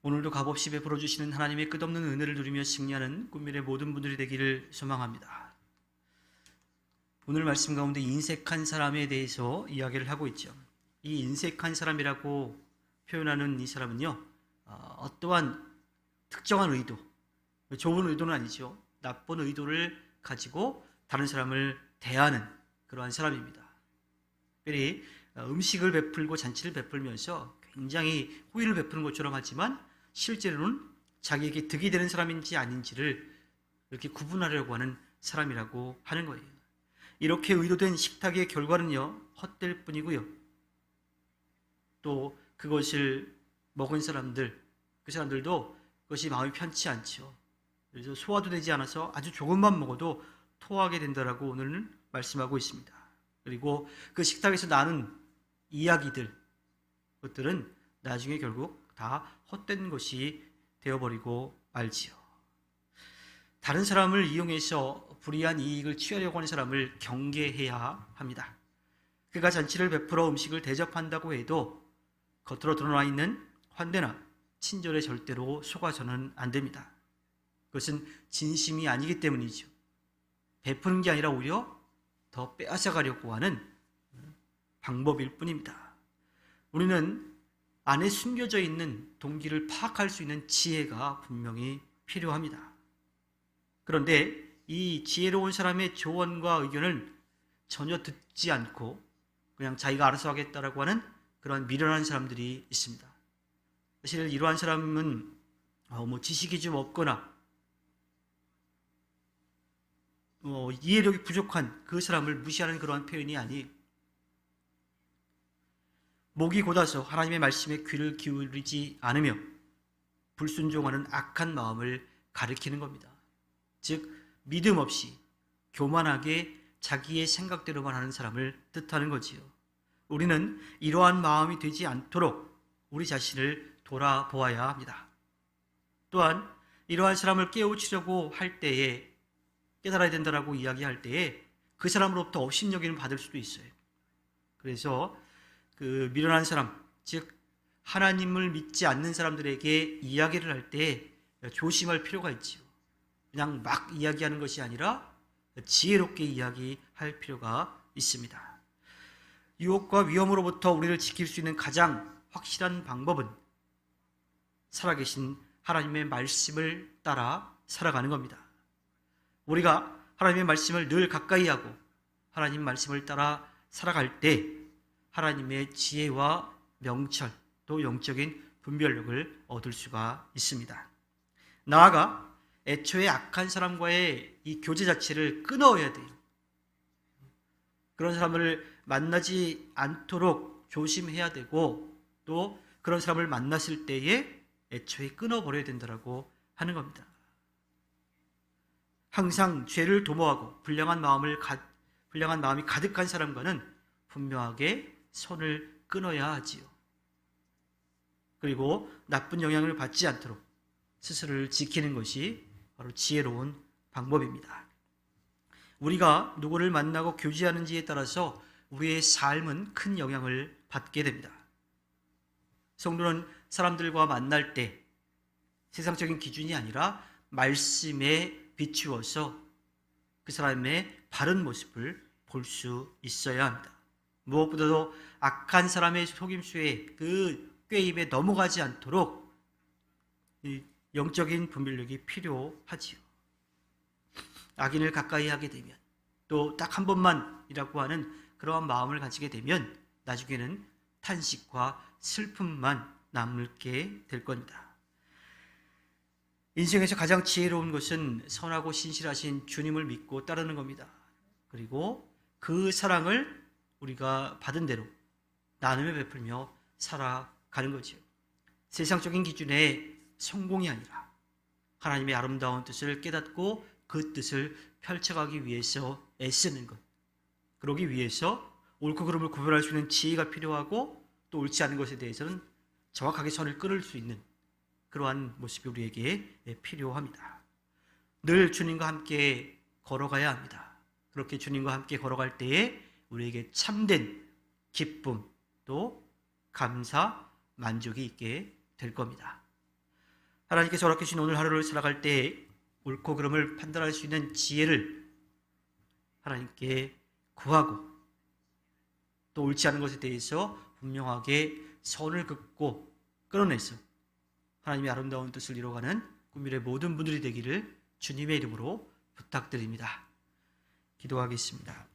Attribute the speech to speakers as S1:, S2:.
S1: 오늘도 값없이 베풀어 주시는 하나님의 끝없는 은혜를 누리며 승리하는 꿈밀의 모든 분들이 되기를 소망합니다. 오늘 말씀 가운데 인색한 사람에 대해서 이야기를 하고 있죠. 이 인색한 사람이라고 표현하는 이 사람은요, 어떠한 특정한 의도, 좋은 의도는 아니죠. 나쁜 의도를 가지고 다른 사람을 대하는 그러한 사람입니다. 특별히 음식을 베풀고 잔치를 베풀면서 굉장히 호의를 베푸는 것처럼 하지만 실제로는 자기에게 득이 되는 사람인지 아닌지를 이렇게 구분하려고 하는 사람이라고 하는 거예요. 이렇게 의도된 식탁의 결과는요, 헛될 뿐이고요. 또 그것을 먹은 사람들, 그 사람들도 그것이 마음이 편치 않죠. 그래서 소화도 되지 않아서 아주 조금만 먹어도 토하게 된다라고 오늘은 말씀하고 있습니다. 그리고 그 식탁에서 나는 이야기들, 그것들은 나중에 결국 다 헛된 것이 되어버리고 말지요. 다른 사람을 이용해서 불이한 이익을 취하려고 하는 사람을 경계해야 합니다. 그가 잔치를 베풀어 음식을 대접한다고 해도 겉으로 드러나 있는 환대나 친절에 절대로 속아서는 안 됩니다. 그것은 진심이 아니기 때문이죠. 베푸는 게 아니라 오히려 더 빼앗아가려고 하는 방법일 뿐입니다. 우리는 안에 숨겨져 있는 동기를 파악할 수 있는 지혜가 분명히 필요합니다. 그런데 이 지혜로운 사람의 조언과 의견을 전혀 듣지 않고 그냥 자기가 알아서 하겠다라고 하는 그런 미련한 사람들이 있습니다. 사실 이러한 사람은 지식이 좀 없거나 이해력이 부족한 그 사람을 무시하는 그러한 표현이 아니, 목이 곧아서 하나님의 말씀에 귀를 기울이지 않으며 불순종하는 악한 마음을 가리키는 겁니다. 즉 믿음 없이 교만하게 자기의 생각대로만 하는 사람을 뜻하는 거지요. 우리는 이러한 마음이 되지 않도록 우리 자신을 돌아보아야 합니다. 또한 이러한 사람을 깨우치려고 할 때에, 깨달아야 된다라고 이야기할 때에 그 사람으로부터 업신여김을 받을 수도 있어요. 그래서 그 미련한 사람, 즉 하나님을 믿지 않는 사람들에게 이야기를 할 때 조심할 필요가 있지요. 그냥 막 이야기하는 것이 아니라 지혜롭게 이야기할 필요가 있습니다. 유혹과 위험으로부터 우리를 지킬 수 있는 가장 확실한 방법은 살아계신 하나님의 말씀을 따라 살아가는 겁니다. 우리가 하나님의 말씀을 늘 가까이 하고 하나님 말씀을 따라 살아갈 때 하나님의 지혜와 명철, 또 영적인 분별력을 얻을 수가 있습니다. 나아가 애초에 악한 사람과의 이 교제 자체를 끊어야 돼요. 그런 사람을 만나지 않도록 조심해야 되고, 또 그런 사람을 만났을 때에 애초에 끊어버려야 된다고 하는 겁니다. 항상 죄를 도모하고 불량한 마음이 가득한 사람과는 분명하게 손을 끊어야 하지요. 그리고 나쁜 영향을 받지 않도록 스스로를 지키는 것이 바로 지혜로운 방법입니다. 우리가 누구를 만나고 교제하는지에 따라서 우리의 삶은 큰 영향을 받게 됩니다. 성도는 사람들과 만날 때 세상적인 기준이 아니라 말씀에 비추어서 그 사람의 바른 모습을 볼 수 있어야 합니다. 무엇보다도 악한 사람의 속임수에 그 꾀입에 넘어가지 않도록 영적인 분별력이 필요하지요. 악인을 가까이 하게 되면, 또 딱 한 번만이라고 하는 그러한 마음을 가지게 되면 나중에는 탄식과 슬픔만 남게 될 겁니다. 인생에서 가장 지혜로운 것은 선하고 신실하신 주님을 믿고 따르는 겁니다. 그리고 그 사랑을 우리가 받은 대로 나누며 베풀며 살아가는 거죠. 세상적인 기준의 성공이 아니라 하나님의 아름다운 뜻을 깨닫고 그 뜻을 펼쳐가기 위해서 애쓰는 것. 그러기 위해서 옳고 그름을 구별할 수 있는 지혜가 필요하고, 또 옳지 않은 것에 대해서는 정확하게 선을 끊을 수 있는 그러한 모습이 우리에게 필요합니다. 늘 주님과 함께 걸어가야 합니다. 그렇게 주님과 함께 걸어갈 때에 우리에게 참된 기쁨, 또 감사, 만족이 있게 될 겁니다. 하나님께서 허락해 주신 오늘 하루를 살아갈 때 옳고 그름을 판단할 수 있는 지혜를 하나님께 구하고 또 옳지 않은 것에 대해서 분명하게 선을 긋고 끊어내서 하나님의 아름다운 뜻을 이루어가는 꿈밀의 모든 분들이 되기를 주님의 이름으로 부탁드립니다. 기도하겠습니다.